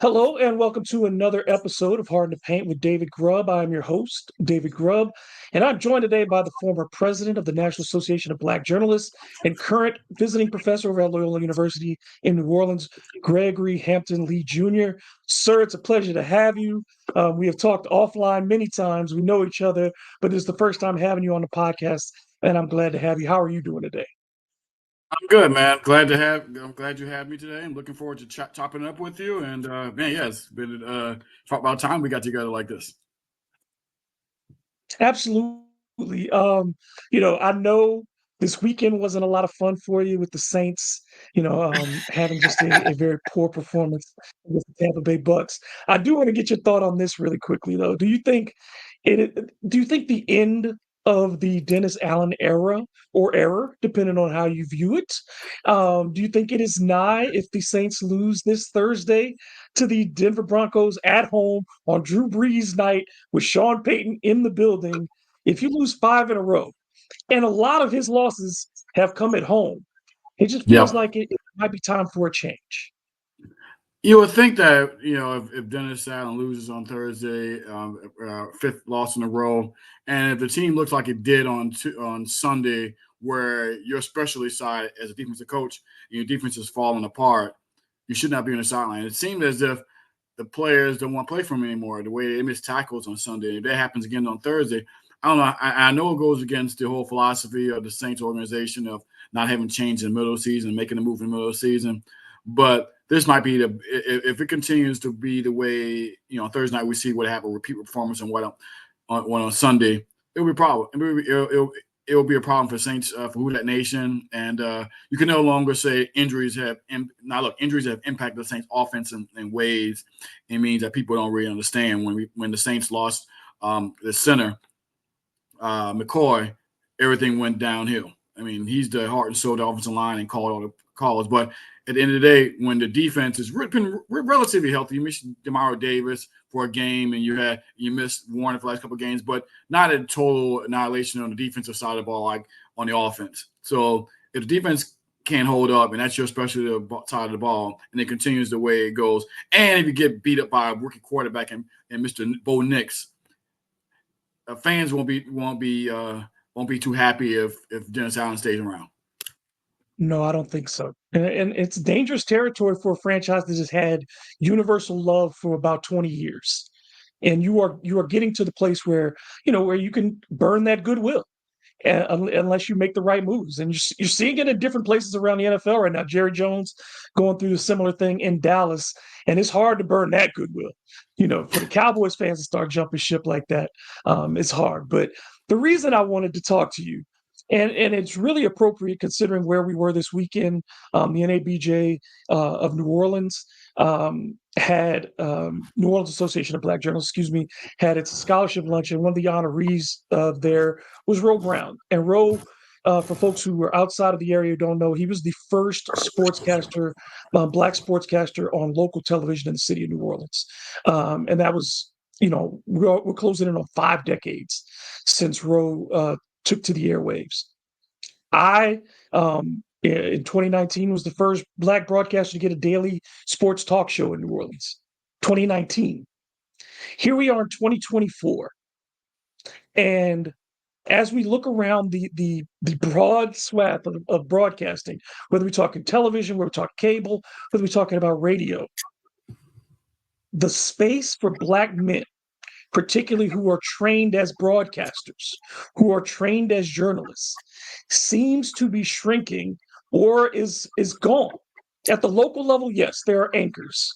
Hello and welcome to another episode of Hard to Paint with David Grubb. I am your host, David Grubb, and I'm joined today by the former president of the National Association of Black Journalists and current visiting professor over at Loyola University in New Orleans, Gregory Hampton Lee Jr. Sir, it's a pleasure to have you. We have talked offline many times. We know each other, but this is the first time having you on the podcast, and I'm glad to have you. How are you doing today? I'm good, man. I'm glad you had me today. I'm looking forward to chopping it up with you. And man, yeah, it's been about time we got together like this. Absolutely. I know this weekend wasn't a lot of fun for you with the Saints, having just a very poor performance with the Tampa Bay Bucks. I do want to get your thought on this really quickly, though. Do you think the end of the Dennis Allen era or error, depending on how you view it, do you think it is nigh if the Saints lose this Thursday to the Denver Broncos at home on Drew Brees night with Sean Payton in the building? If you lose five in a row, and a lot of his losses have come at home, it just feels Yep. like it might be time for a change. You would think that if Dennis Allen loses on Thursday, fifth loss in a row, and if the team looks like it did on Sunday, where your specialty side as a defensive coach, your defense is falling apart, you should not be on the sideline. It seemed as if the players don't want to play for him anymore. The way they miss tackles on Sunday, if that happens again on Thursday, I don't know. I know it goes against the whole philosophy of the Saints organization of not having change in the middle of the season, making a move in the middle of the season. But this might be if it continues to be the way Thursday night we see what happened, repeat performance and what on Sunday, it'll be a problem. It'll be a problem for Saints for Who That Nation, and you can no longer say injuries have injuries have impacted the Saints offense in ways. It means that people don't really understand when the Saints lost the center McCoy, everything went downhill. I mean, he's the heart and soul of the offensive line and called all the calls. But at the end of the day, when the defense is been relatively healthy, you missed Demario Davis for a game, and you missed Warner for the last couple of games, but not a total annihilation on the defensive side of the ball like on the offense. So if the defense can't hold up, and that's your specialty side of the ball, and it continues the way it goes, and if you get beat up by a rookie quarterback and Mr. Bo Nix, fans won't be too happy if Dennis Allen stays around. No, I don't think so. And it's dangerous territory for a franchise that has had universal love for about 20 years. And you are getting to the place where, where you can burn that goodwill unless you make the right moves. And you're seeing it in different places around the NFL right now. Jerry Jones going through a similar thing in Dallas, and it's hard to burn that goodwill. For the Cowboys fans to start jumping ship like that, it's hard. But the reason I wanted to talk to you, and it's really appropriate considering where we were this weekend. The NABJ of New Orleans had New Orleans Association of Black Journalists, excuse me, had its scholarship lunch, and one of the honorees there was Roe Brown. And Roe, for folks who were outside of the area who don't know, he was the first sportscaster, Black sportscaster on local television in the city of New Orleans. And that was, we're closing in on 5 decades since Roe took to the airwaves. I, in 2019, was the first Black broadcaster to get a daily sports talk show in New Orleans. 2019. Here we are in 2024. And as we look around the broad swath of broadcasting, whether we're talking television, whether we're talking cable, whether we're talking about radio, the space for Black men, particularly who are trained as broadcasters, who are trained as journalists, seems to be shrinking or is gone. At the local level, yes, there are anchors.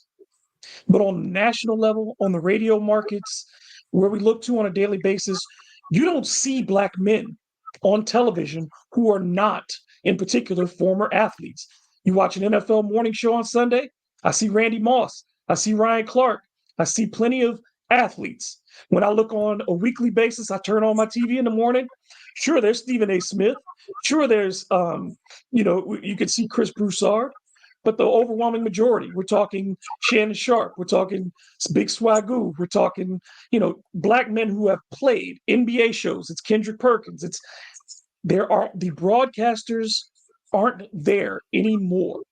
But on the national level, on the radio markets, where we look to on a daily basis, you don't see Black men on television who are not, in particular, former athletes. You watch an NFL morning show on Sunday, I see Randy Moss, I see Ryan Clark, I see plenty of athletes. When I look on a weekly basis, I turn on my TV in the morning. Sure, there's Stephen A. Smith. Sure, there's, you can see Chris Broussard. But the overwhelming majority, we're talking Shannon Sharp, we're talking Big Swagoo, we're talking, Black men who have played NBA shows. It's Kendrick Perkins. The broadcasters aren't there anymore.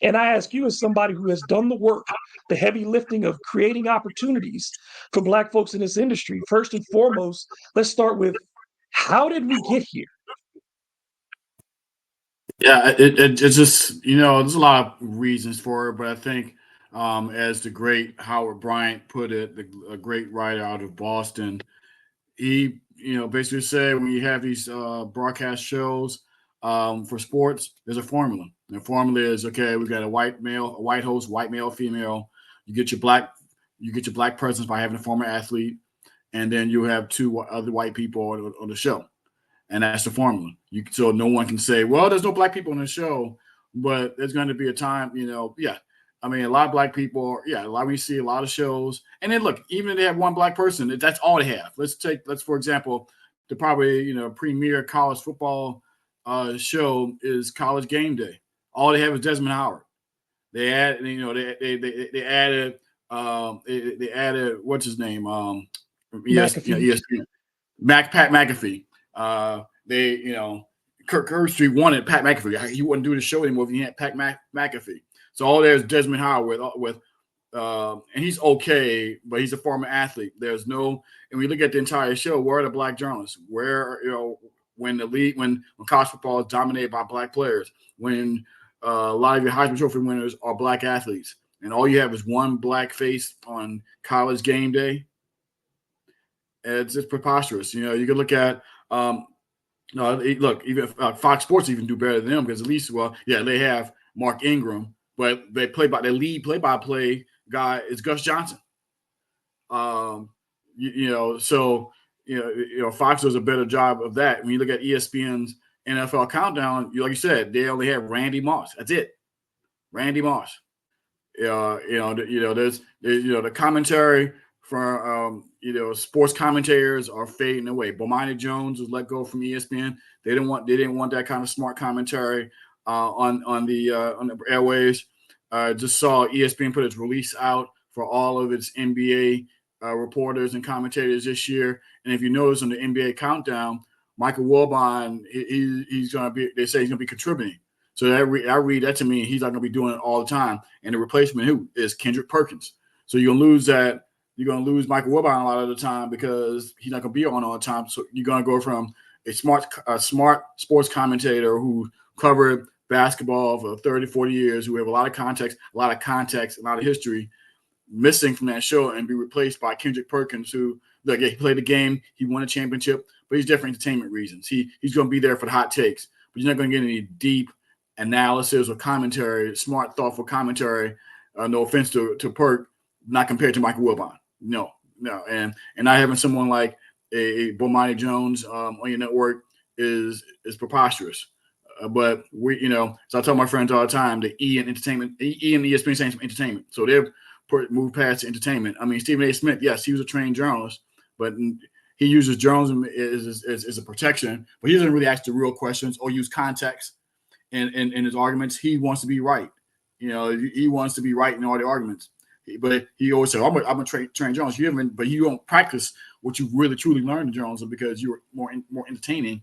And I ask you, as somebody who has done the work, the heavy lifting of creating opportunities for Black folks in this industry, first and foremost, let's start with, how did we get here? Yeah, it's just, there's a lot of reasons for it, but I think, as the great Howard Bryant put it, a great writer out of Boston, he, basically said when you have these broadcast shows for sports, there's a formula. And the formula is, okay, we got a white male, a white host, white male, female. You get your black presence by having a former athlete, and then you have two other white people on the show, and that's the formula. So no one can say, well, there's no black people on the show, but there's going to be a time, yeah. I mean, a lot of black people, yeah, we see a lot of shows, and then look, even if they have one black person, that's all they have. Let's for example, the probably premier college football show is College Game Day. All they have is Desmond Howard. They add, they added they added what's his name McAfee. ESPN Pat McAfee. They, Kirk Herbstreit wanted Pat McAfee. He wouldn't do the show anymore if he had Pat McAfee. So all there's Desmond Howard with and he's okay, but he's a former athlete. There's no, and we look at the entire show. Where are the black journalists? Where, when the league, when college football is dominated by black players, when a lot of your Heisman Trophy winners are black athletes, and all you have is one black face on College Game Day. It's just preposterous. You can look at look, even Fox Sports even do better than them, because at least, well, yeah, they have Mark Ingram, but their lead play-by-play guy is Gus Johnson. So Fox does a better job of that. When you look at ESPN's NFL Countdown, like you said, they only have Randy Moss. That's it, Randy Moss. There's the commentary for sports commentators are fading away. Bomani Jones was let go from ESPN. They didn't want that kind of smart commentary on the airwaves. Just saw ESPN put its release out for all of its NBA reporters and commentators this year. And if you notice on the NBA Countdown, Michael Wilbon, he's going to be. They say he's going to be contributing. So I read that to me, he's not going to be doing it all the time. And the replacement who is Kendrick Perkins. So you're going to lose that. You're going to lose Michael Wilbon a lot of the time because he's not going to be on all the time. So you're going to go from a smart sports commentator who covered basketball for 30, 40 years, who have a lot of context, a lot of history, missing from that show, and be replaced by Kendrick Perkins, who, look, he played the game, he won a championship, but he's there for entertainment reasons. He's going to be there for the hot takes, but you're not going to get any deep analysis or commentary, smart, thoughtful commentary. No offense to Perk, not compared to Michael Wilbon. No. And not having someone like a Bomani Jones on your network is preposterous. But we, so I tell my friends all the time, the E and ESPN stands for entertainment. So they've moved past entertainment. I mean, Stephen A. Smith, yes, he was a trained journalist, but he uses journalism as a protection, but he doesn't really ask the real questions or use context in his arguments. He wants to be right. He wants to be right in all the arguments. But he always said, I'm a trained journalist. But you don't practice what you really truly learned in journalism because you're more entertaining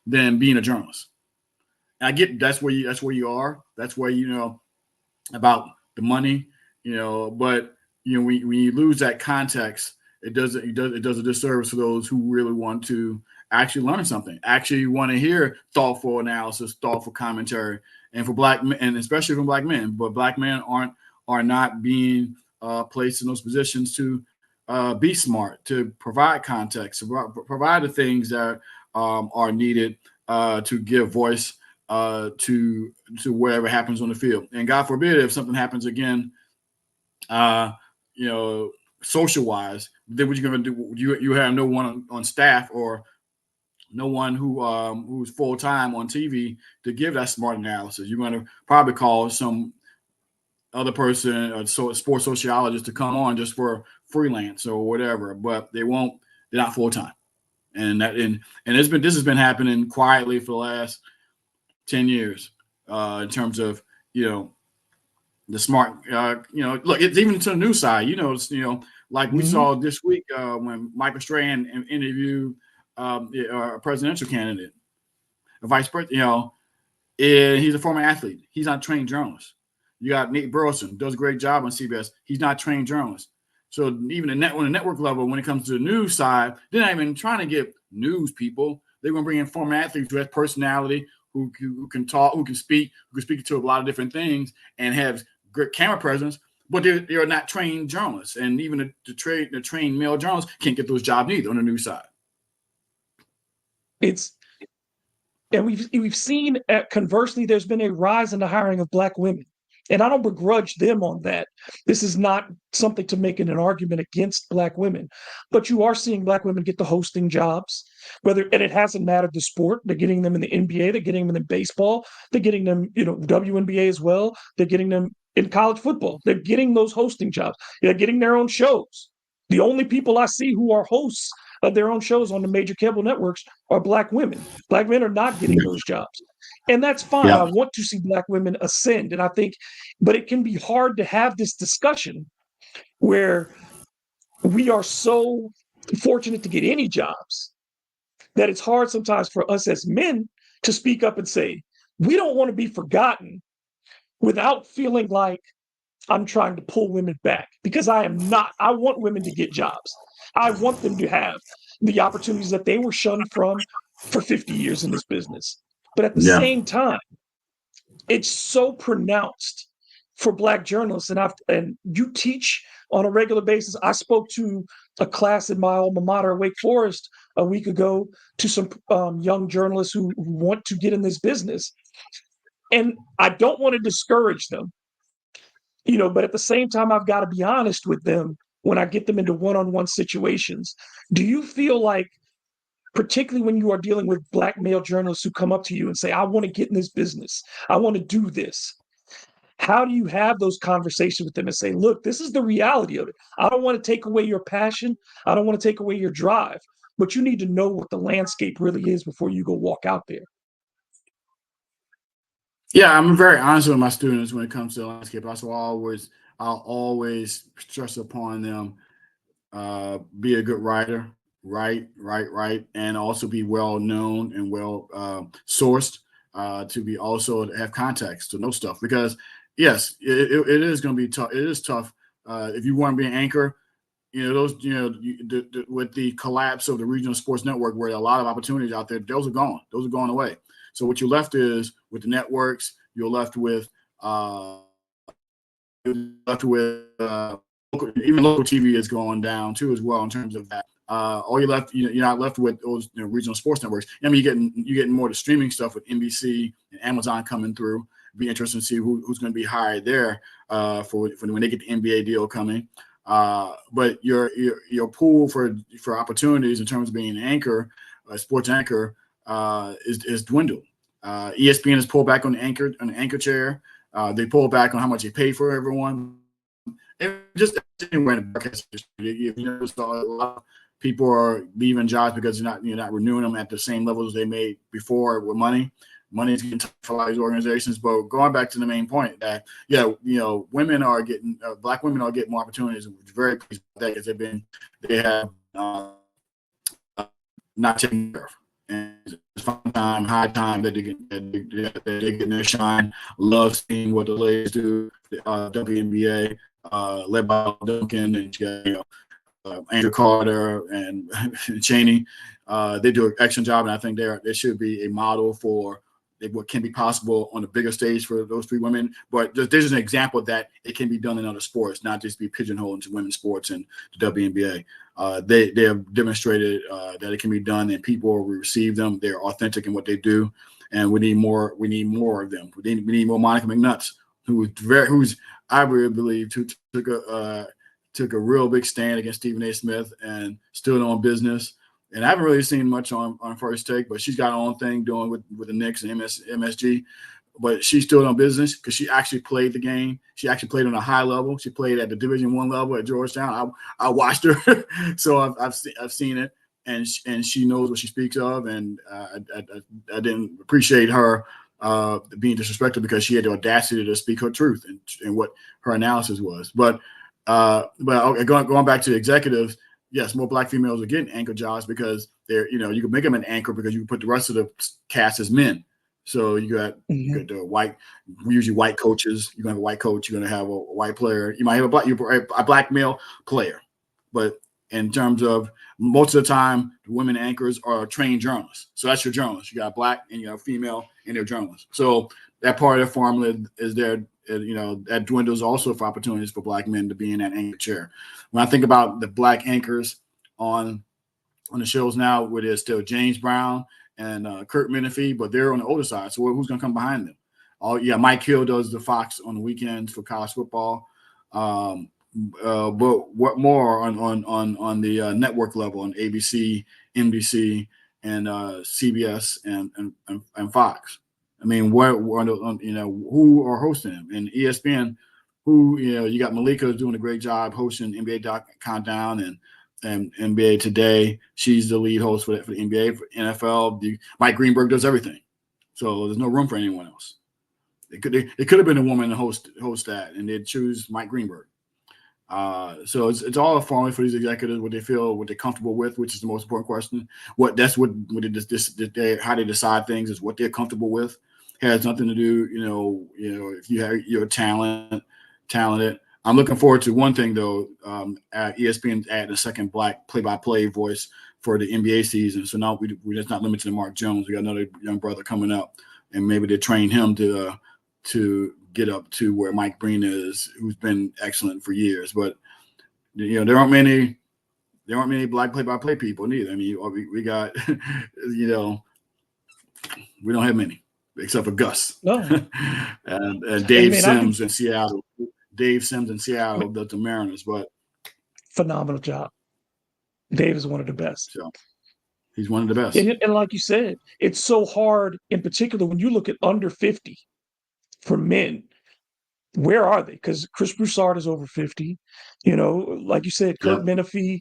than being a journalist. And I get that's where you are. That's where about the money. But when you lose that context, it does a disservice to those who really want to actually learn something, actually want to hear thoughtful analysis, thoughtful commentary, and for black men, and especially from black men. But black men are not being placed in those positions to be smart, to provide context, to provide the things that are needed to give voice to whatever happens on the field. And God forbid if something happens again, social wise, then what you're going to do? You have no one on staff or no one who's full time on TV to give that smart analysis. You're going to probably call some other person, a sports sociologist, to come on just for freelance or whatever, but they won't. They're not full time, and this has been happening quietly for the last 10 years in terms of the smart. Look, it's even to the news side. Like we saw this week when Michael Strahan interviewed a presidential candidate, a vice president. He's a former athlete. He's not a trained journalist. You got Nate Burleson, does a great job on CBS. He's not a trained journalist. So even on the network level, when it comes to the news side, they're not even trying to get news people. They're going to bring in former athletes who have personality, who can talk, who can speak to a lot of different things, and have good camera presence. But they're not trained journalists, and even the trained male journalists can't get those jobs either on the news side. And we've seen, conversely, there's been a rise in the hiring of Black women. And I don't begrudge them on that. This is not something to make an argument against Black women, but you are seeing Black women get the hosting jobs, and it hasn't mattered the sport. They're getting them in the NBA, they're getting them in baseball, they're getting them, WNBA as well. They're getting them in college football. They're getting those hosting jobs. They're getting their own shows. The only people I see who are hosts of their own shows on the major cable networks are Black women. Black men are not getting those jobs. And that's fine. I want to see Black women ascend. And I think, but it can be hard to have this discussion where we are so fortunate to get any jobs that it's hard sometimes for us as men to speak up and say, we don't want to be forgotten, without feeling like I'm trying to pull women back, because I am not. I want women to get jobs. I want them to have the opportunities that they were shunned from for 50 years in this business. But at the same time, it's so pronounced for Black journalists. And you teach on a regular basis. I spoke to a class in my alma mater, Wake Forest, a week ago, to some young journalists who want to get in this business. And I don't want to discourage them, but at the same time, I've got to be honest with them when I get them into one-on-one situations. Do you feel like, particularly when you are dealing with Black male journalists who come up to you and say, I want to get in this business, I want to do this, how do you have those conversations with them and say, look, this is the reality of it. I don't want to take away your passion. I don't want to take away your drive, but you need to know what the landscape really is before you go walk out there. Yeah, I'm very honest with my students when it comes to the landscape. I'll always stress upon them, be a good writer, write, and also be well known and well sourced, to be also to have context to know stuff. Because yes, it is going to be tough. It is tough if you want to be an anchor. With the collapse of the regional sports network, where there are a lot of opportunities out there, those are gone. Those are going away. So what you're left is with the networks. You're left with even local TV is going down too as well in terms of that. All you're left, you're not left with those regional sports networks. I mean, you're getting more of the streaming stuff with NBC and Amazon coming through. Be interesting to see who's going to be hired there for when they get the NBA deal coming. But your pool for opportunities in terms of being an anchor, a sports anchor, is dwindled. ESPN has pulled back on the anchor chair. They pulled back on how much they pay for everyone. And just anywhere in the broadcast industry, a lot of people are leaving jobs because you're not renewing them at the same levels they made before with money. Money is getting tough for a lot of these organizations. But going back to the main point that women are getting Black women are getting more opportunities. We're very pleased with that because they have not taken care of. And it's high time that they get their shine. Love seeing what the ladies do. WNBA, led by Duncan and Andrew Carter and Cheney. They do an excellent job, and I think they should be a model for what can be possible on a bigger stage for those three women. But there's an example that it can be done in other sports, not just be pigeonholed into women's sports and the WNBA. They have demonstrated that it can be done, and people will receive them. They're authentic in what they do, and we need more. We need more of them. We need more Monica McNutts, who's I really believe took a real big stand against Stephen A. Smith and stood on business. And I haven't really seen much on First Take, but she's got her own thing doing with the Knicks and MSG. But she stood on business because she actually played the game. She actually played on a high level. She played at the Division I level at Georgetown. I watched her, so I've seen it, and she knows what she speaks of. And I didn't appreciate her being disrespectful because she had the audacity to speak her truth and what her analysis was. But going back to the executives. Yes, more Black females are getting anchor jobs because you can make them an anchor because you can put the rest of the cast as men. So you got the white, usually white coaches. You're gonna have a white coach. You're gonna have a white player. You might have a black male player, but in terms of most of the time, the women anchors are trained journalists. So that's your journalist. You got black and you got female and they're journalists. So that part of the formula is there. That dwindles also for opportunities for black men to be in that anchor chair. When I think about the black anchors on the shows now, where there's still James Brown and Kurt Menefee, but they're on the older side. So who's going to come behind them? Mike Hill does the Fox on the weekends for college football. But what more on the network level on ABC, NBC, and CBS and Fox? I mean, who are hosting them? And ESPN, who you got Malika doing a great job hosting NBA Countdown and NBA Today. She's the lead host for the NBA. For NFL, Mike Greenberg does everything. So there's no room for anyone else. It could have been a woman to host that, and they'd choose Mike Greenberg. So it's all a formula for these executives, what they're comfortable with, which is the most important question. How they decide things is what they're comfortable with. It has nothing to do, if you're talented. I'm looking forward to one thing though. ESPN added a second black play-by-play voice for the NBA season. So now we're just not limited to Mark Jones. We got another young brother coming up, and maybe they train him to get up to where Mike Breen is, who's been excellent for years. But there aren't many black play-by-play people neither. I mean, we got we don't have many except for Gus No, and I Dave mean, I think Sims in Seattle. Dave Sims in Seattle does the Mariners, but phenomenal job. Dave is one of the best. so he's one of the best. And like you said, it's so hard, in particular, when you look at under 50 for men. Where are they? Because Chris Broussard is over 50. Like you said, Kurt Yep. Menefee,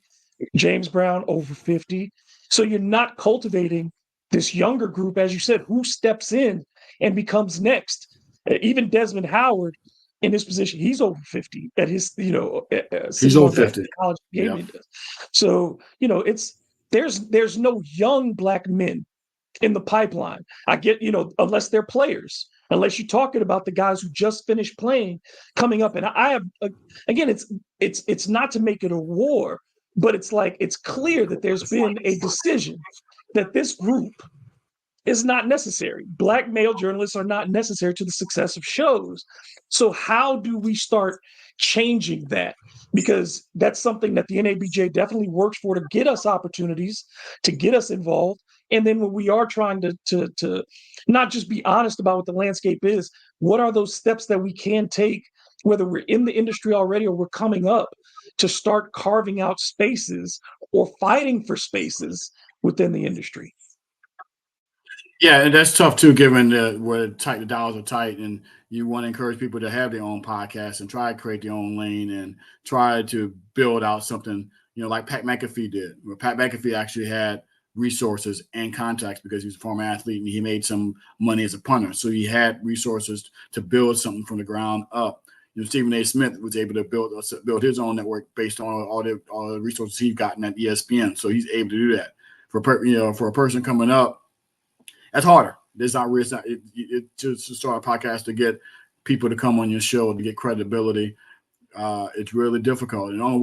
James Brown over 50. So you're not cultivating this younger group, as you said, who steps in and becomes next. Even Desmond Howard in his position, he's over 50 at his, He's sitting over on that 50. college game. Yep. So, there's no young black men in the pipeline. I get, unless they're players, unless you're talking about the guys who just finished playing coming up. And I have, again, it's not to make it a war, but it's like, it's clear that there's been a decision that this group is not necessary. Black male journalists are not necessary to the success of shows. So how do we start changing that? Because that's something that the NABJ definitely works for, to get us opportunities, to get us involved. And then when we are trying to not just be honest about what the landscape is, what are those steps that we can take, whether we're in the industry already or we're coming up, to start carving out spaces or fighting for spaces within the industry? Yeah, and that's tough too, given where the dollars are tight, and you want to encourage people to have their own podcast and try to create their own lane and try to build out something, like Pat McAfee did. Where Pat McAfee actually had resources and contacts because he was a former athlete and he made some money as a punter, so he had resources to build something from the ground up. Stephen A. Smith was able to build his own network based on all the resources he's gotten at ESPN, so he's able to do that. For a person coming up, that's harder. It's not real. To start a podcast to get people to come on your show to get credibility. It's really difficult. And the only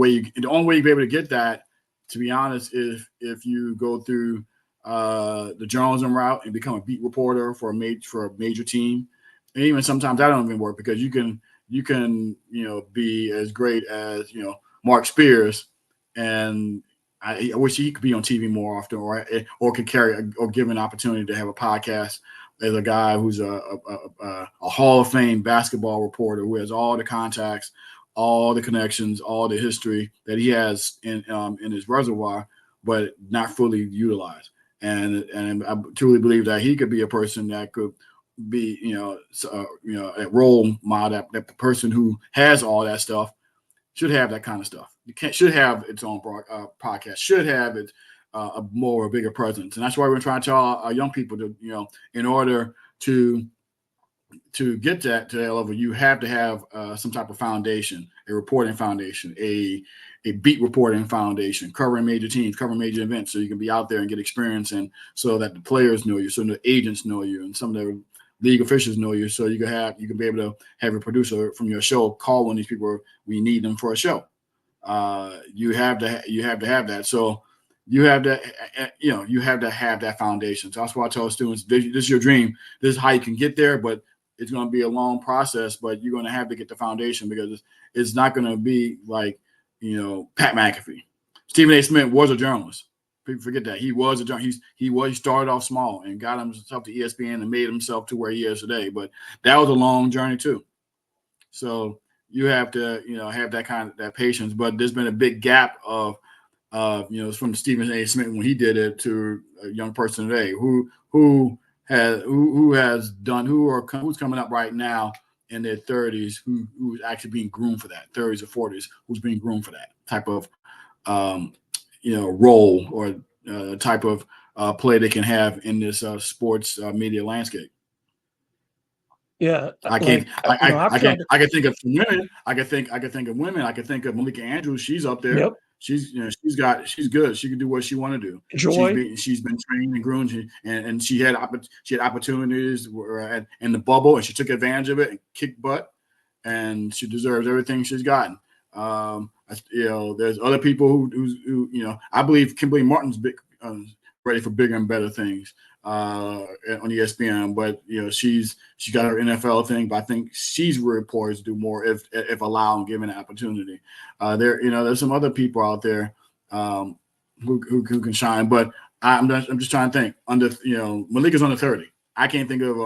way you be able to get that, to be honest, is if you go through the journalism route and become a beat reporter for a major team. And even sometimes that don't even work, because you can be as great as Mark Spears, and I wish he could be on TV more often, or could carry or give an opportunity to have a podcast as a guy who's a Hall of Fame basketball reporter who has all the contacts, all the connections, all the history that he has in his reservoir, but not fully utilized. And I truly believe that he could be a person that could be a role model, that person who has all that stuff should have that kind of stuff. Should have its own podcast. Should have it a bigger presence. And that's why we're trying to tell our young people to, in order to to get that to that level, you have to have some type of foundation, a reporting foundation, a beat reporting foundation, covering major teams, covering major events, so you can be out there and get experience, and so that the players know you, so the agents know you, and some of the league officials know you, so you can be able to have a producer from your show call when these people we need them for a show. You have to have that. So you have to you have to have that foundation. So that's why I tell students, this is your dream. This is how you can get there, but it's going to be a long process. But you're going to have to get the foundation, because it's not going to be like Pat McAfee. Stephen A. Smith was a journalist. People forget that he was a journalist. He started off small and got himself to ESPN and made himself to where he is today. But that was a long journey too. So you have to have that patience. But there's been a big gap of from Stephen A. Smith when he did it to a young person today who's coming up right now in their 30s, who's actually being groomed for that, 30s or 40s, who's being groomed for that type of role or type of play they can have in this sports media landscape. Yeah, I can't. I've tried to. I can think of some women. I can think of women. I can think of Malika Andrews. She's up there. Yep, She's she's good. She can do what she want to do. Joy. She's been trained and groomed, and she had opportunities in the bubble, and she took advantage of it and kicked butt, and she deserves everything she's gotten. There's other people who I believe Kimberly Martin's ready for bigger and better things on ESPN, but she's got her NFL thing, but I think she's really poised to do more if allowed and given an opportunity. There's some other people out there who can shine, but I'm just trying to think. Malika's under 30. I can't think of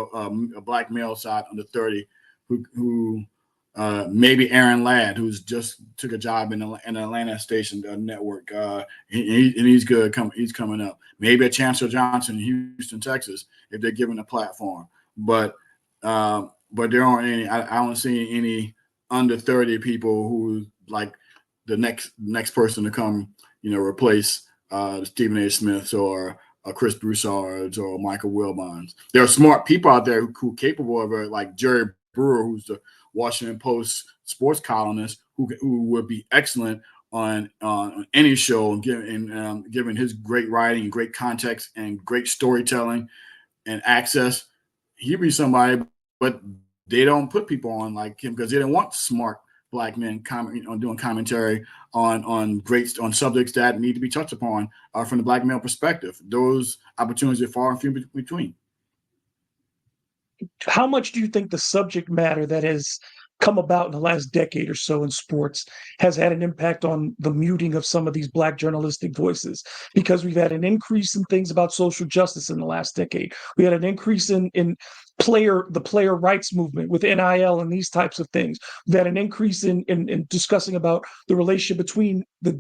a black male side under 30 who maybe Aaron Ladd, who's just took a job in an Atlanta station network, and he's good. He's coming up. Maybe a Chancellor Johnson in Houston, Texas, if they're given a platform. But there aren't any. I don't see any under 30 people who like the next person to come, replace Stephen A. Smith or Chris Broussard or Michael Wilbons. There are smart people out there who are capable of it, like Jerry Brewer, who's the Washington Post sports columnist, who would be excellent on any show, and given his great writing, great context, and great storytelling and access. He'd be somebody, but they don't put people on like him because they don't want smart black men doing commentary on subjects that need to be touched upon from the black male perspective. Those opportunities are far and few between. How much do you think the subject matter that has come about in the last decade or so in sports has had an impact on the muting of some of these black journalistic voices? Because we've had an increase in things about social justice in the last decade. We had an increase in the player rights movement with NIL and these types of things. We've had an increase in discussing about the relationship between the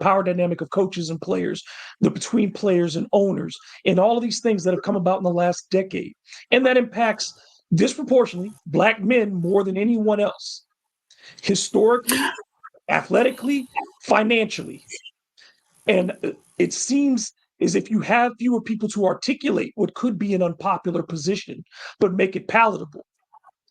power dynamic of coaches and players, between players and owners, and all of these things that have come about in the last decade. And that impacts disproportionately black men more than anyone else, historically, athletically, financially. And it seems as if you have fewer people to articulate what could be an unpopular position, but make it palatable.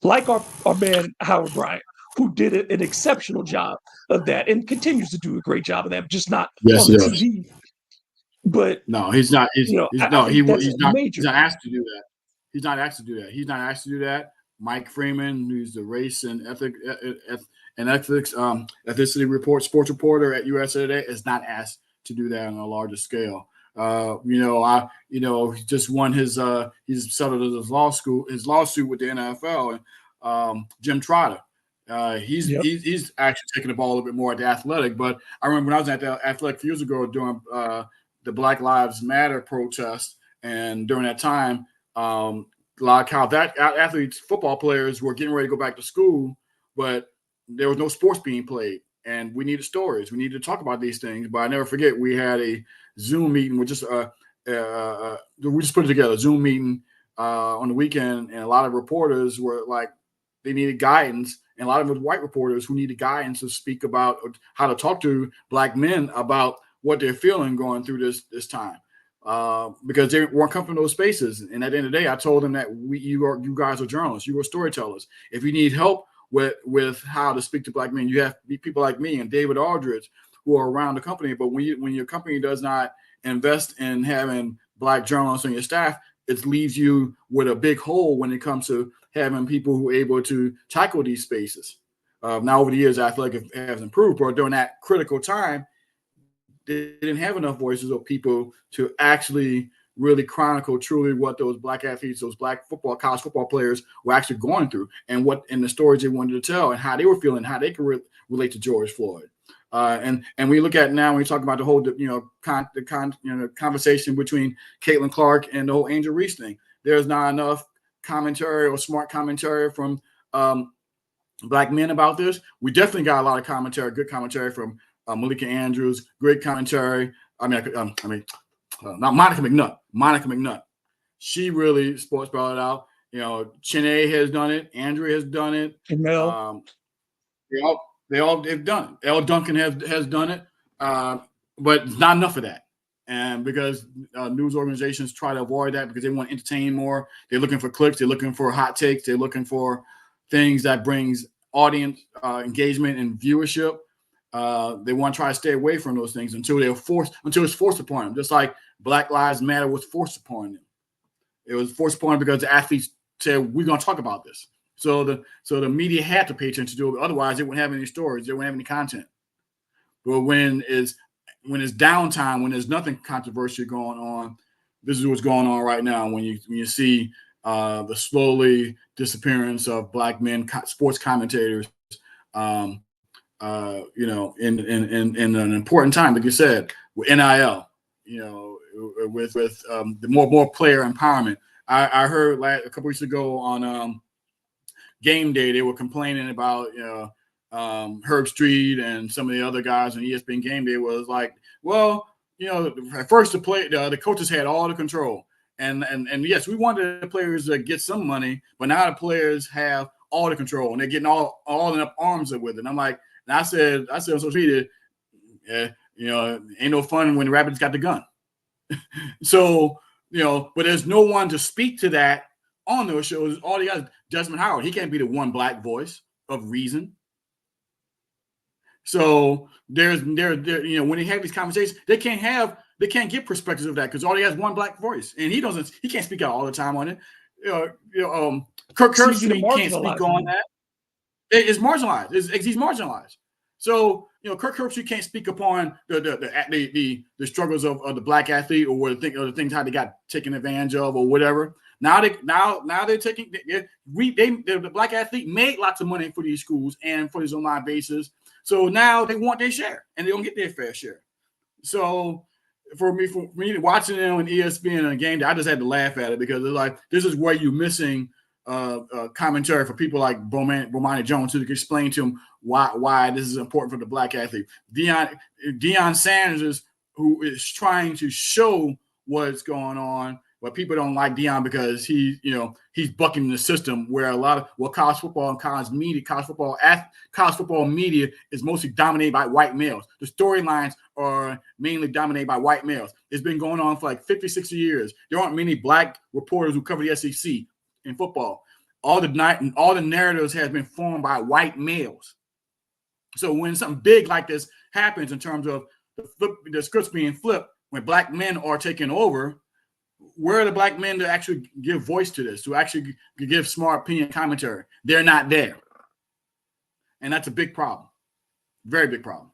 Like our man, Howard Bryant, who did an exceptional job of that and continues to do a great job of that, just not Yes, on he the does. TV. But No, he's not. I think that's He's not. major. He's not asked to do that. He's not asked to do that. He's not asked to do that. Mike Freeman, who's the race and ethics ethnicity sports reporter at USA Today, is not asked to do that on a larger scale. He just won he's settled his lawsuit with the NFL and Jim Trotter. He's actually taking the ball a little bit more at the Athletic. But I remember when I was at the Athletic a few years ago doing the Black Lives Matter protest, and during that time, like how that athletes, football players were getting ready to go back to school, but there was no sports being played, and we needed stories. We needed to talk about these things. But I never forget, we had a Zoom meeting with we just put it together, Zoom meeting on the weekend, and a lot of reporters were like, they needed guidance, and a lot of them were white reporters who needed guidance to speak about how to talk to black men about what they're feeling going through this time. because they weren't comfortable in those spaces. And at the end of the day, I told them that you guys are journalists, you are storytellers. If you need help with how to speak to black men, you have people like me and David Aldridge who are around the company. But when your company does not invest in having black journalists on your staff, it leaves you with a big hole when it comes to having people who are able to tackle these spaces. Now, over the years, I feel like it has improved, but during that critical time, they didn't have enough voices of people to actually really chronicle truly what those black athletes, those black college football players were actually going through, and the stories they wanted to tell, and how they were feeling, how they could relate to George Floyd. And we look at now when we talk about the whole conversation between Caitlin Clark and the whole Angel Reese thing. There's not enough commentary or smart commentary from black men about this. We definitely got a lot of commentary, good commentary from Malika Andrews, great commentary. Not Monica McNutt. Monica McNutt. She really sports brought it out. Chiney has done it. Andrea has done it. Mel. They've done it. Elle Duncan has done it, but it's not enough of that. And because news organizations try to avoid that because they want to entertain more, they're looking for clicks, they're looking for hot takes, they're looking for things that brings audience engagement and viewership. They want to try to stay away from those things until it's forced upon them. Just like Black Lives Matter was forced upon them. It was forced upon them because the athletes said, we're going to talk about this. So the media had to pay attention to it. Otherwise, they wouldn't have any stories. They wouldn't have any content. But when it's downtime, when there's nothing controversial going on, this is what's going on right now. When you see the slowly disappearance of black men sports commentators, in an important time, like you said, with NIL, with the more player empowerment. I heard a couple weeks ago on Game Day, they were complaining about Herb Street and some of the other guys on ESPN Game Day was like, well, at first the coaches had all the control, and yes, we wanted the players to get some money, but now the players have all the control and they're getting all up arms with it. And I'm like, and I said on social media, ain't no fun when the rabbits got the gun. So but there's no one to speak to that on those shows. All the guys, Desmond Howard, he can't be the one black voice of reason. So there's when they have these conversations, they can't get perspectives of that because all he has one black voice, and he can't speak out all the time on it. Kirk Herbstreit can't speak on that. It's marginalized. He's marginalized. So Kirk Herbstreit can't speak upon the struggles of the black athlete or the things how they got taken advantage of or whatever. Now they're taking the black athlete made lots of money for these schools and for these online bases. So now they want their share and they don't get their fair share. So for me watching them on ESPN in a game day, I just had to laugh at it because it's like this is where you're missing commentary for people like Bomani Jones who can explain to him why this is important for the black athlete. Deion Sanders, who is trying to show what's going on, but people don't like Deion because he's bucking the system where a lot of college football and college football media is mostly dominated by white males. The storylines are mainly dominated by white males. It's been going on for like 50, 60 years. There aren't many black reporters who cover the SEC in football. All the narratives has been formed by white males. So when something big like this happens in terms of the scripts being flipped, when black men are taking over, where are the black men to actually give voice to this, to actually give smart opinion commentary? They're not there. And that's a big problem. Very big problem.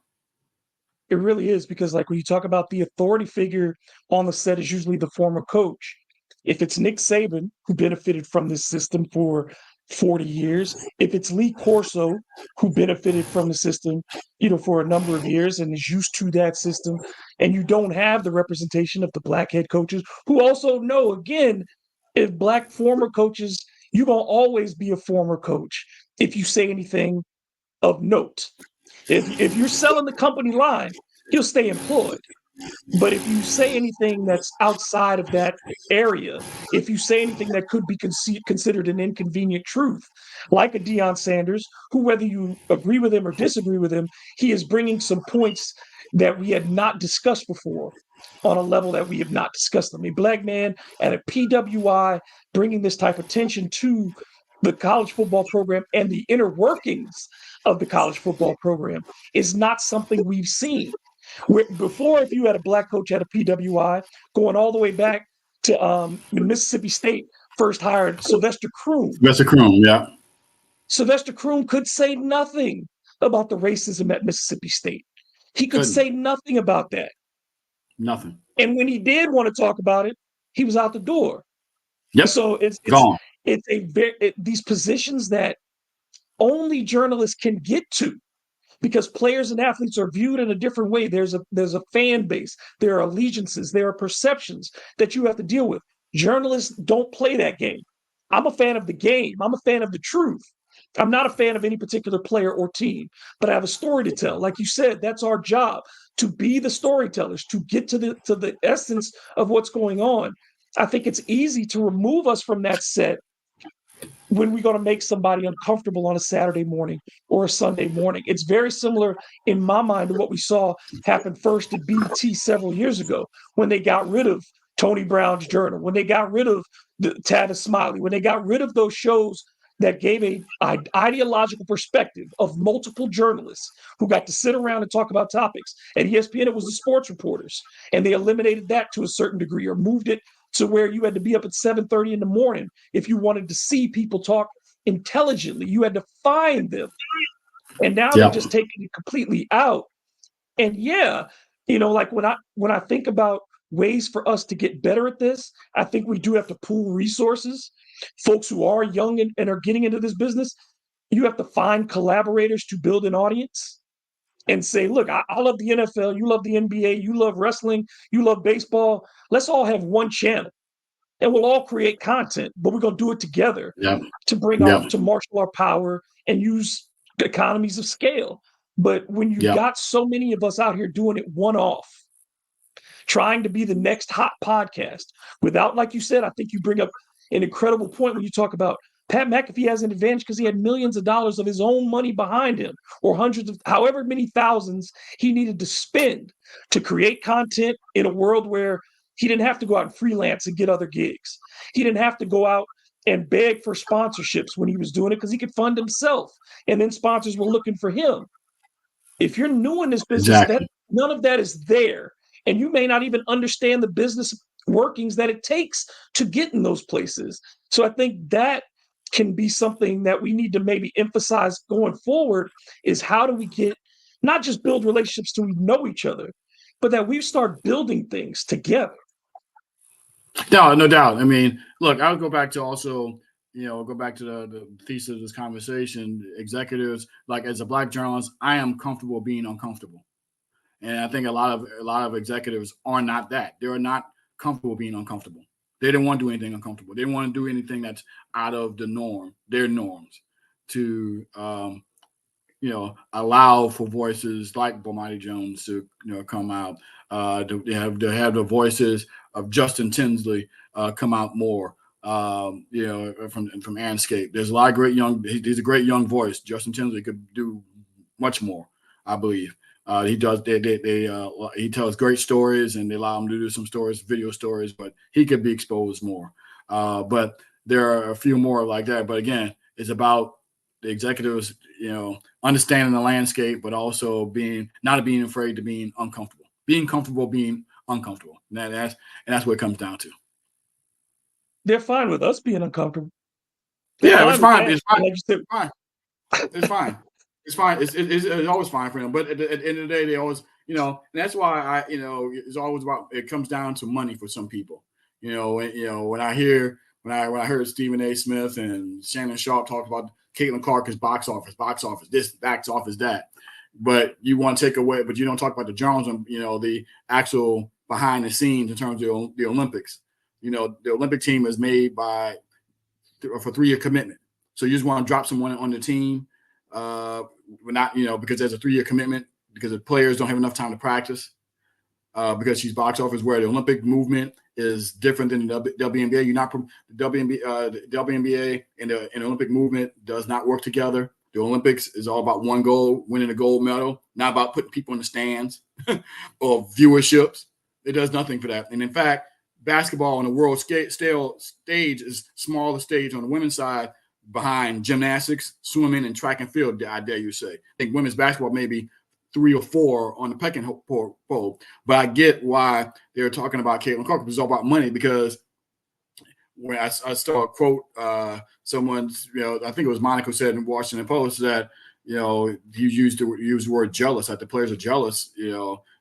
It really is because like when you talk about the authority figure on the set is usually the former coach. If it's Nick Saban, who benefited from this system for 40 years, if it's Lee Corso, who benefited from the system, for a number of years and is used to that system, and you don't have the representation of the black head coaches who also know, again, if black former coaches, you're going to always be a former coach if you say anything of note. If you're selling the company line, you'll stay employed. But if you say anything that's outside of that area, if you say anything that could be considered an inconvenient truth, like a Deion Sanders, who, whether you agree with him or disagree with him, he is bringing some points that we had not discussed before. on a level that we have not discussed. I mean, black man at a PWI bringing this type of attention to the college football program and the inner workings of the college football program is not something we've seen. Before, if you had a black coach at a PWI, going all the way back to Mississippi State first hired Sylvester Croom. That's a Chrome, yeah. Sylvester Croom could say nothing about the racism at Mississippi State. He could Couldn't. say nothing about that. Nothing. And when he did want to talk about it, he was out the door. Yep. So Gone. these positions that only journalists can get to, because players and athletes are viewed in a different way. There's a fan base, there are allegiances, there are perceptions that you have to deal with. Journalists don't play that game. I'm a fan of the game. I'm a fan of the truth. I'm not a fan of any particular player or team, but I have a story to tell. Like you said, that's our job, to be the storytellers, to get to the essence of what's going on. I think it's easy to remove us from that set when we're going to make somebody uncomfortable on a Saturday morning or a Sunday morning. It's very similar in my mind to what we saw happen first at BT several years ago when they got rid of Tony Brown's Journal, when they got rid of the Tavis Smiley, when they got rid of those shows that gave a ideological perspective of multiple journalists who got to sit around and talk about topics. At ESPN, it was the sports reporters, and they eliminated that to a certain degree or moved it to where you had to be up at 7:30 in the morning if you wanted to see people talk intelligently. You had to find them. And now they're just taking it completely out. And yeah, like when I think about ways for us to get better at this, I think we do have to pool resources. Folks who are young and are getting into this business, you have to find collaborators to build an audience and say, look, I love the NFL, you love the NBA, you love wrestling, you love baseball. Let's all have one channel and we'll all create content, but we're going to do it together to bring to marshal our power and use economies of scale. But when you've got so many of us out here doing it one-off, trying to be the next hot podcast without, like you said, I think you bring up an incredible point when you talk about Pat McAfee has an advantage because he had millions of dollars of his own money behind him, or hundreds of, however many thousands he needed to spend to create content in a world where he didn't have to go out and freelance and get other gigs. He didn't have to go out and beg for sponsorships when he was doing it because he could fund himself. And then sponsors were looking for him. If you're new in this business, none of that is there. And you may not even understand the business workings that it takes to get in those places. So I think that can be something that we need to maybe emphasize going forward, is how do we get, not just build relationships to know each other, but that we start building things together. No doubt. I mean, look, I would go back to also, go back to the thesis of this conversation. Executives, like as a black journalist, I am comfortable being uncomfortable. And I think a lot of executives are not that. They are not comfortable being uncomfortable. They didn't want to do anything uncomfortable. They didn't want to do anything that's out of the norm, their norms, to allow for voices like Bomani Jones to come out. To have the voices of Justin Tinsley come out more. From Anscape. There's a lot of great he's a great young voice. Justin Tinsley could do much more, I believe. He does. He tells great stories, and they allow him to do some stories, video stories. But he could be exposed more. But there are a few more like that. But again, it's about the executives, understanding the landscape, but also not being afraid to being uncomfortable, being comfortable, being uncomfortable. And that's what it comes down to. They're fine with us being uncomfortable. It's fine. It's fine. It's fine. It's fine. It's always fine for them. But at the end of the day, they always, and that's why it's always about, it comes down to money for some people. When I heard Stephen A. Smith and Shannon Sharp talk about Caitlin Clark as box office, this, box office, that. But you want to take away, but you don't talk about the journalism, the actual behind the scenes in terms of the Olympics. The Olympic team is made for 3-year commitment. So you just want to drop someone on the team. We're not, because there's a 3-year commitment, because the players don't have enough time to practice, because she's box office, where the Olympic movement is different than the WNBA. The WNBA and the Olympic movement does not work together. The Olympics is all about one goal, winning a gold medal, not about putting people in the stands or viewerships. It does nothing for that. And in fact, basketball on the world stage is smaller stage on the women's side behind gymnastics, swimming, and track and field, I dare you say. I think women's basketball may be 3 or 4 on the pecking pole. But I get why they're talking about Caitlin Clark. It's all about money, because when I saw a quote, someone's, I think it was Monica said in Washington Post that, you used the word jealous, that the players are jealous.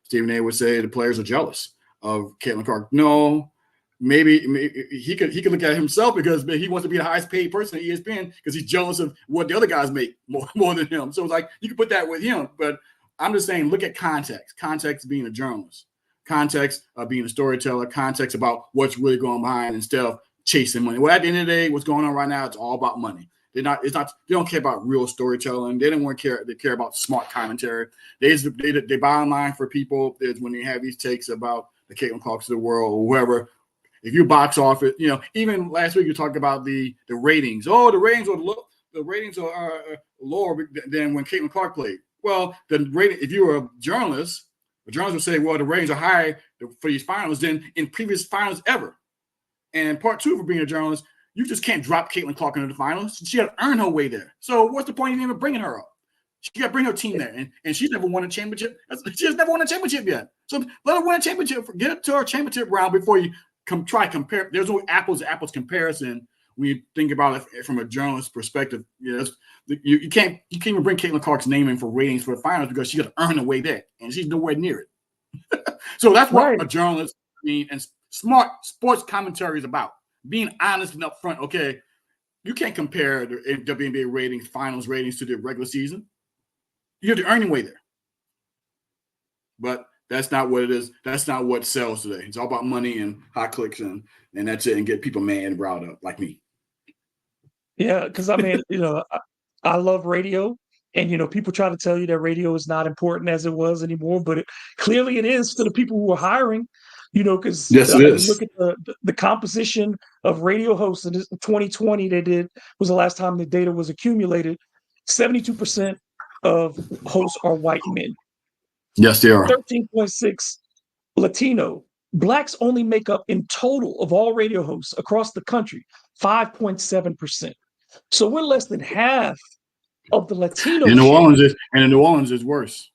Stephen A would say the players are jealous of Caitlin Clark. No, maybe he could look at himself, because he wants to be the highest paid person at ESPN because he's jealous of what the other guys make more than him. So it's like you can put that with him, but I'm just saying, look at context. Context being a journalist, context of being a storyteller, context about what's really going behind instead of chasing money. Well, at the end of the day, what's going on right now, it's all about money. They don't care about real storytelling. They don't want to care. They care about smart commentary. They bottom line for people is when they have these takes about the Caitlin Clarks of the world or whoever. If you box off it, even last week you talked about the ratings. Oh, the ratings are lower than when Caitlin Clark played. Well, the rating, if you were a journalist would say, well, the ratings are higher for these finals than in previous finals ever. And part two, for being a journalist, you just can't drop Caitlin Clark into the finals. She had to earn her way there. So what's the point of even bringing her up? She got to bring her team there, and she's never won a championship. She has never won a championship yet. So let her win a championship. Get up to her championship round before you try to compare. There's no apples to apples comparison when you think about it from a journalist perspective. You can't even bring Caitlin Clark's name in for ratings for the finals because she got to earn her way there, and she's nowhere near it. So that's what a journalist, and smart sports commentary is about. Being honest and upfront. Okay, you can't compare the WNBA ratings, finals ratings to the regular season. You have to earn your way there. But that's not what it is. That's not what sells today. It's all about money and hot clicks, and that's it, and get people mad and riled up like me. Yeah, because I mean, I love radio, and people try to tell you that radio is not important as it was anymore, but clearly it is to the people who are hiring. Because yes, it is. look at the composition of radio hosts in 2020. Was the last time the data was accumulated. 72% of hosts are white men. Yes, they are. 13.6 Latino. Blacks only make up in total of all radio hosts across the country 5.7%. So we're less than half of the Latino. In New Orleans is worse.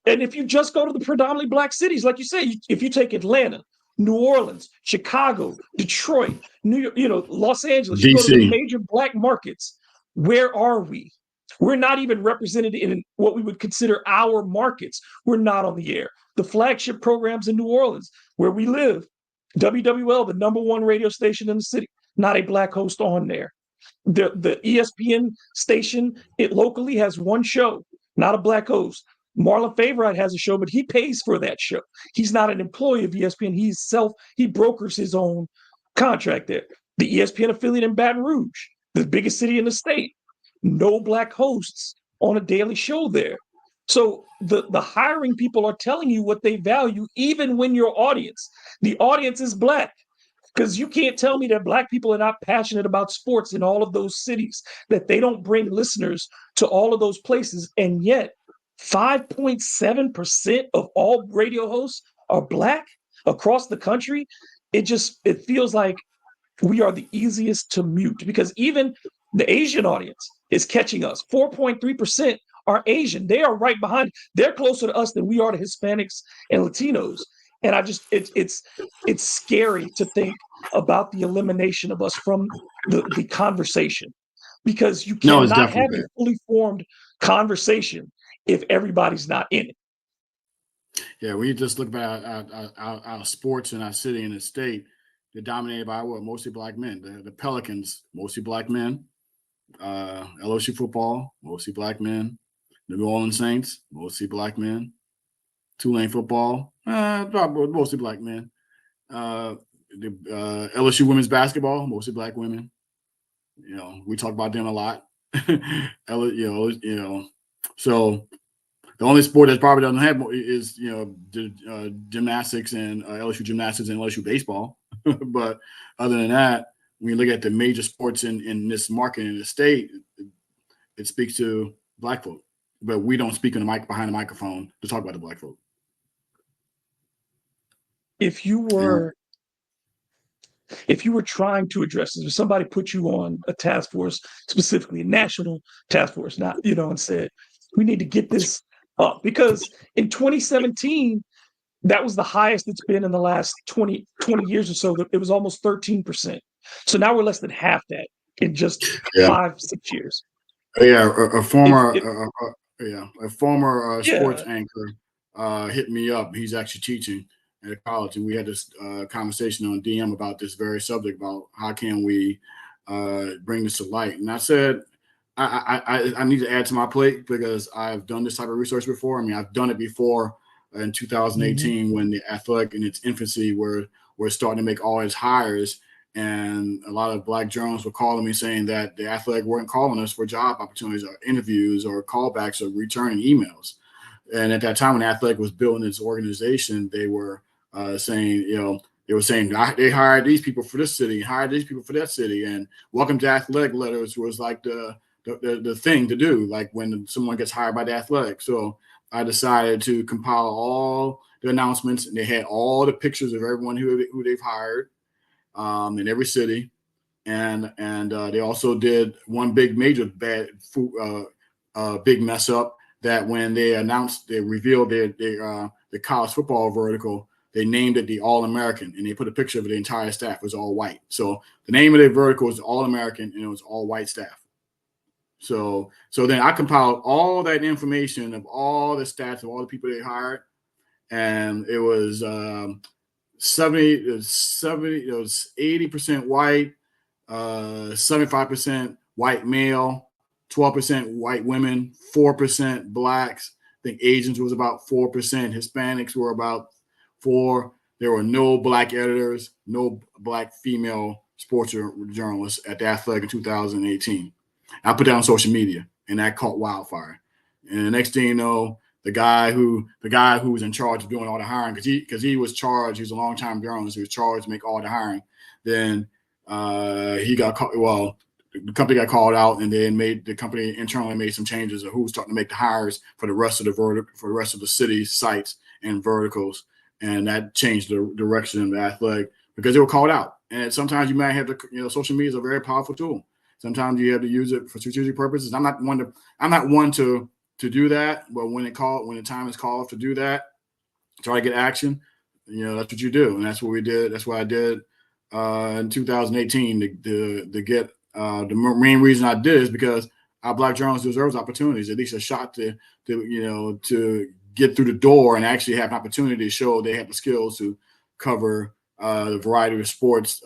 And if you just go to the predominantly black cities, like you say, if you take Atlanta, New Orleans, Chicago, Detroit, New York, Los Angeles, you go to the major black markets, where are we? We're not even represented in what we would consider our markets. We're not on the air. The flagship programs in New Orleans, where we live, WWL, the #1 radio station in the city, not a black host on there. The ESPN station, it locally has one show, not a black host. Marlon Favorite has a show, but he pays for that show. He's not an employee of ESPN. He brokers his own contract there. The ESPN affiliate in Baton Rouge, the biggest city in the state, no black hosts on a daily show there. So the hiring people are telling you what they value, even when the audience is black. Because you can't tell me that black people are not passionate about sports in all of those cities, that they don't bring listeners to all of those places. And yet 5.7% of all radio hosts are black across the country. It feels like we are the easiest to mute, because even the Asian audience is catching us. 4.3% are Asian. They are right behind. They're closer to us than we are to Hispanics and Latinos. And it's scary to think about the elimination of us from the conversation, because you cannot have a fully formed conversation if everybody's not in it. Yeah, we just look at our sports in our city and the state. They're dominated by mostly black men. The Pelicans, mostly black men. LSU football, mostly black men. The New Orleans Saints, mostly black men. Tulane football, mostly black men. The LSU women's basketball, mostly black women. We talk about them a lot. So the only sport that probably doesn't have is gymnastics and LSU gymnastics and LSU baseball. But other than that, when you look at the major sports in this market in the state, it speaks to black folk. But we don't speak on the mic behind the microphone to talk about the black folk. if you Yeah. were trying to address this, if somebody put you on a task force, specifically a national task force, not, and said, we need to get this up, because in 2017, that was the highest it's been in the last 20 years or so. It was almost 13%. So now we're less than half that in just Yeah. 5, 6 years. Yeah. If A former sports Yeah. anchor hit me up. He's actually teaching at a college, and we had this conversation on DM about this very subject, about how can we bring this to light. And I said, I need to add to my plate, because I've done this type of research before. I mean, I've done it before in Mhm. 2018, when the athletic in its infancy were starting to make all its hires, and a lot of Black journalists were calling me saying that the athletic weren't calling us for job opportunities or interviews or callbacks or returning emails. And at that time, when Athletic was building its organization, they were saying, they were saying they hired these people for this city, hired these people for that city, and welcome to Athletic letters was like the thing to do, like when someone gets hired by the Athletic. So I decided to compile all the announcements, and they had all the pictures of everyone who they've hired in every city, and they also did one big major big mess up, that when they revealed the college football vertical, they named it the All American, and they put a picture of the entire staff. It was all white. So the name of the vertical was All American, and it was all white staff. So then I compiled all that information of all the stats of all the people they hired, and it was 80% white, 75% white male, 12% white women, 4% blacks. I think Asians was about 4%. Hispanics were about 4. There were no black editors, no black female sports journalists at the Athletic in 2018. I put that on social media, and that caught wildfire. And the next thing you know, the guy who was in charge of doing all the hiring, because he was charged, he was a long time journalist, he was charged to make all the hiring. Then he got caught. Well, the company got called out, and then the company internally made some changes of who was starting to make the hires for the rest of the city's sites and verticals, and that changed the direction of the athletic, because they were called out. And sometimes you might have to, social media is a very powerful tool. Sometimes you have to use it for strategic purposes. I'm not one to do that, but when the time is called to do that, try to get action. That's what you do, and that's what we did. That's what I did in 2018 to get the main reason I did is because our Black journalists deserve opportunities, at least a shot to get through the door and actually have an opportunity to show they have the skills to cover the variety of sports,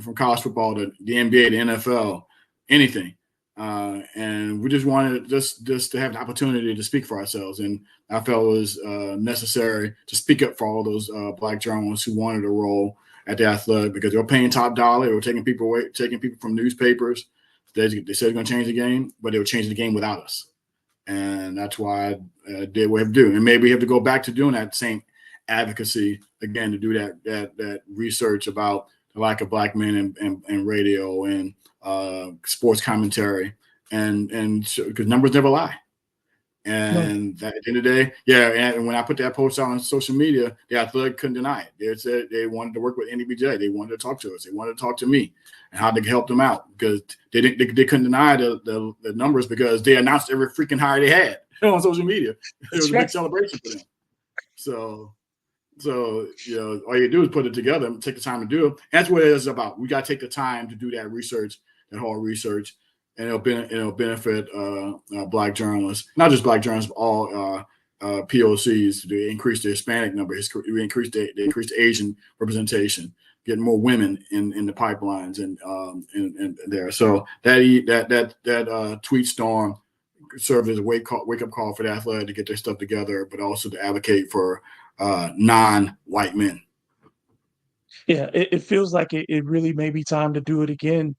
from college football to the NBA, the NFL, anything. And we just wanted just to have the opportunity to speak for ourselves, and I felt it was necessary to speak up for all those Black journalists who wanted a role at the Athletic, because they were paying top dollar. They were taking people away, taking people from newspapers. They said they're going to change the game, but they were changing the game without us, and that's why I did what I have to do. And maybe we have to go back to doing that same advocacy again, to do that research about the lack of Black men in radio and sports commentary, and because numbers never lie. No, And that, at the end of the day, yeah. And when I put that post out on social media, the Athletic couldn't deny it. They said they wanted to work with NABJ. They wanted to talk to us. They wanted to talk to me and how to help them out, because they couldn't deny the numbers, because they announced every freaking hire they had on social media. It was that's a big right. celebration for them. So all you do is put it together and take the time to do it. That's what it is about. We got to take the time to do that research, that hard research, and it'll benefit Black journalists, not just Black journalists, but all POCs, to increase the Hispanic number, increase the Asian representation, get more women in the pipelines and there. So that tweet storm served as a wake up call for the Athletic to get their stuff together, but also to advocate for non-white men. Yeah, it feels like it really may be time to do it again,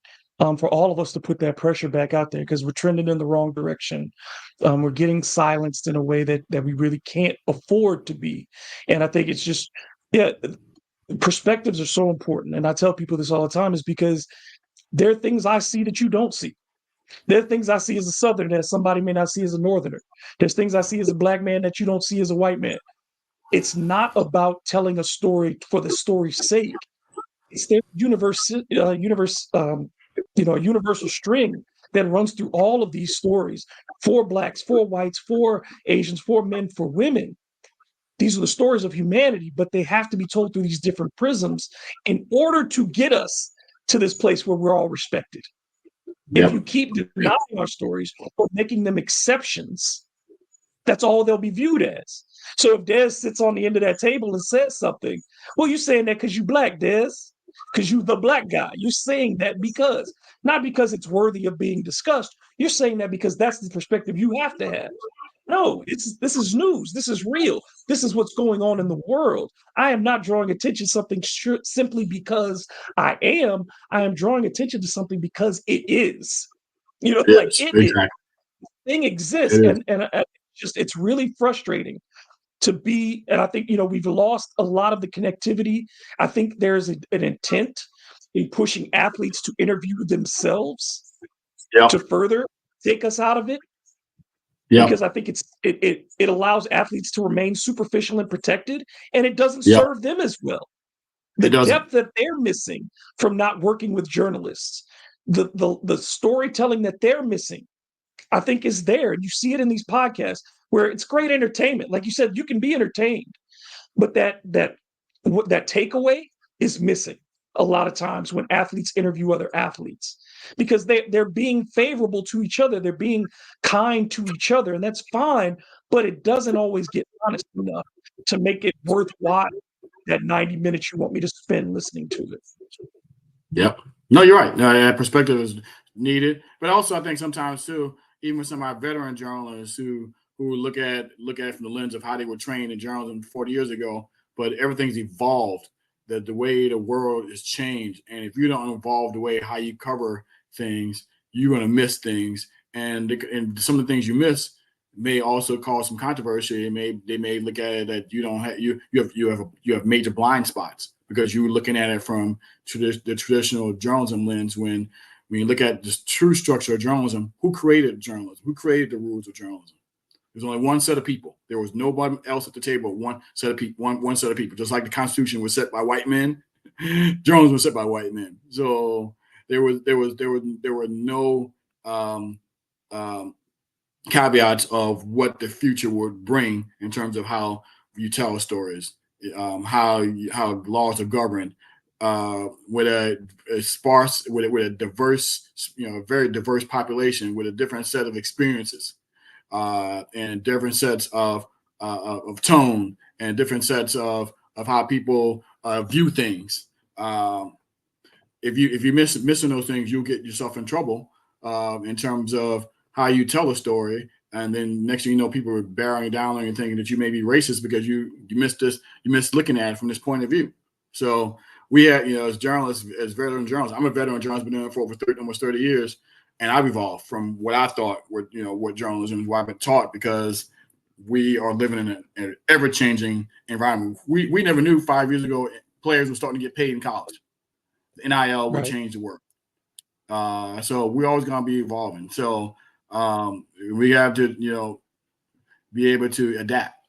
for all of us to put that pressure back out there, because we're trending in the wrong direction. We're getting silenced in a way that we really can't afford to be. And I think it's just, yeah, perspectives are so important. And I tell people this all the time, is because there are things I see that you don't see. There are things I see as a Southerner that somebody may not see as a Northerner. There's things I see as a Black man that you don't see as a white man. It's not about telling a story for the story's sake. It's their a universal string that runs through all of these stories for blacks, for whites, for Asians, for men, for women. These are the stories of humanity, but they have to be told through these different prisms in order to get us to this place where we're all respected. If you Yep. keep denying our stories or making them exceptions, that's all they'll be viewed as. So if Des sits on the end of that table and says something, well, you're saying that because you black, Des, because you the black guy. You're saying that because, not because it's worthy of being discussed. You're saying that because that's the perspective you have to have. No, this is news. This is real. This is what's going on in the world. I am not drawing attention to something simply because I am. I am drawing attention to something because it is. Like Yes, it is exactly. thing exists, It is. and just it's really frustrating to be. And I think we've lost a lot of the connectivity. I think there's an intent in pushing athletes to interview themselves to Yep. further take us out of it, because Yep. I think it allows athletes to remain superficial and protected, and it doesn't Yep. serve them as well. The It doesn't. depth that they're missing from not working with journalists, the storytelling that they're missing, I think is there. And you see it in these podcasts where it's great entertainment. Like you said, you can be entertained, but that takeaway is missing a lot of times when athletes interview other athletes, because they're being favorable to each other, they're being kind to each other, and that's fine, but it doesn't always get honest enough to make it worthwhile, that 90 minutes you want me to spend listening to it. Yep. No, you're right. No, that perspective is needed, but also I think sometimes too, even with some of our veteran journalists who look at it from the lens of how they were trained in journalism 40 years ago, but everything's evolved. That the way the world has changed, and if you don't evolve the way how you cover things, you're going to miss things, and some of the things you miss may also cause some controversy. They may look at it that you don't have you have major blind spots because you're looking at it from the traditional journalism lens. When you look at the true structure of journalism, who created journalism? Who created the rules of journalism? There's only one set of people. There was nobody else at the table. One set of people. One set of people. Just like the Constitution was set by white men, journalism was set by white men. So there were no um, caveats of what the future would bring in terms of how you tell stories, how laws are governed, with a sparse, with a diverse, very diverse population with a different set of experiences, and different sets of tone, and different sets of how people view things. If you missing those things, you'll get yourself in trouble, in terms of how you tell a story, and then next thing you know, people are bearing down on you, thinking that you may be racist because you missed this, you missed looking at it from this point of view. So we had, as journalists, as veteran journalists, I'm a veteran journalist, been doing it for almost 30 years, and I've evolved from what I thought what journalism is, what I've been taught, because we are living in an ever changing environment. We never knew 5 years ago players were starting to get paid in college. NIL would Right. change the world. So we're always going to be evolving. So we have to, be able to adapt.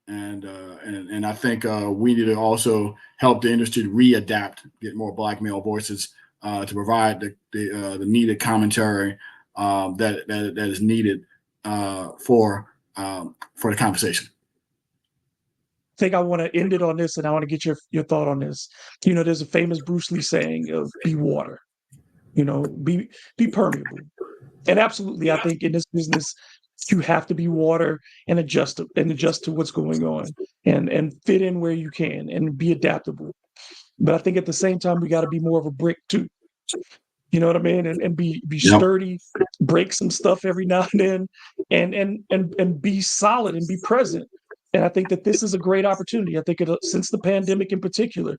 And I think we need to also help the industry to readapt, get more black male voices, to provide the needed commentary, that is needed, for the conversation. I think I want to end it on this, and I want to get your thought on this. There's a famous Bruce Lee saying of "Be water." Be permeable. And absolutely, I think in this business, you have to be water and adjust to what's going on, and fit in where you can and be adaptable. But I think at the same time, we got to be more of a brick too. You know what I mean? And be Yep. sturdy, break some stuff every now and then, and be solid and be present. And I think that this is a great opportunity. I think since the pandemic in particular,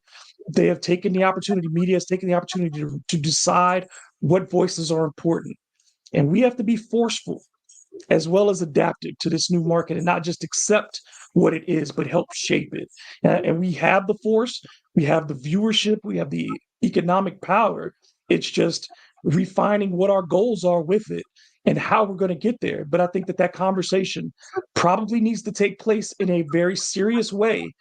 they have taken the opportunity, media has taken the opportunity to decide what voices are important. And we have to be forceful as well as adaptive to this new market, and not just accept what it is, but help shape it. And we have the force, we have the viewership, we have the economic power. It's just refining what our goals are with it, and how we're going to get there. But I think that that conversation probably needs to take place in a very serious way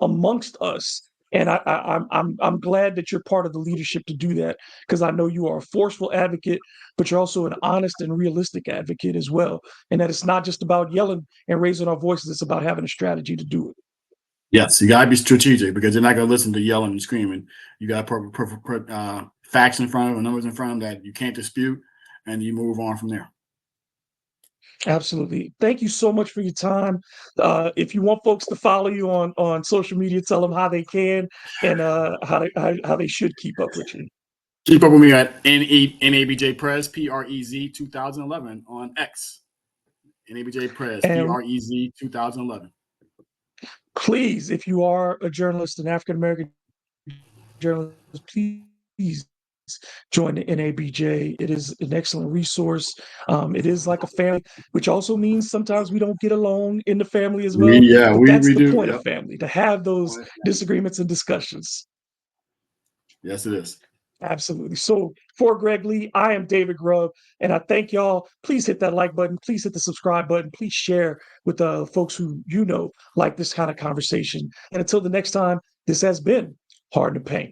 amongst us. And I'm glad that you're part of the leadership to do that, because I know you are a forceful advocate, but you're also an honest and realistic advocate as well. And that it's not just about yelling and raising our voices; it's about having a strategy to do it. Yes, you gotta be strategic because they're not gonna listen to yelling and screaming. You got to put facts in front of them, numbers in front of them that you can't dispute, and you move on from there. Absolutely. Thank you so much for your time. If you want folks to follow you on social media, tell them how they can and how they should keep up with you. Keep up with me at NABJ Prez PREZ 2011 on X. NABJ Prez And PREZ 2011. please, if you are a journalist, an African American journalist, please join the NABJ. It is an excellent resource. It is like a family, which also means sometimes we don't get along in the family as We well. yeah But that's we the do. point of Yep. family, to have those disagreements and discussions. Yes, it is. Absolutely. So for Greg Lee, I am David Grubb, and I thank y'all. Please hit that like button. Please hit the subscribe button. Please share with the folks who like this kind of conversation. And until the next time, this has been Hard to Paint.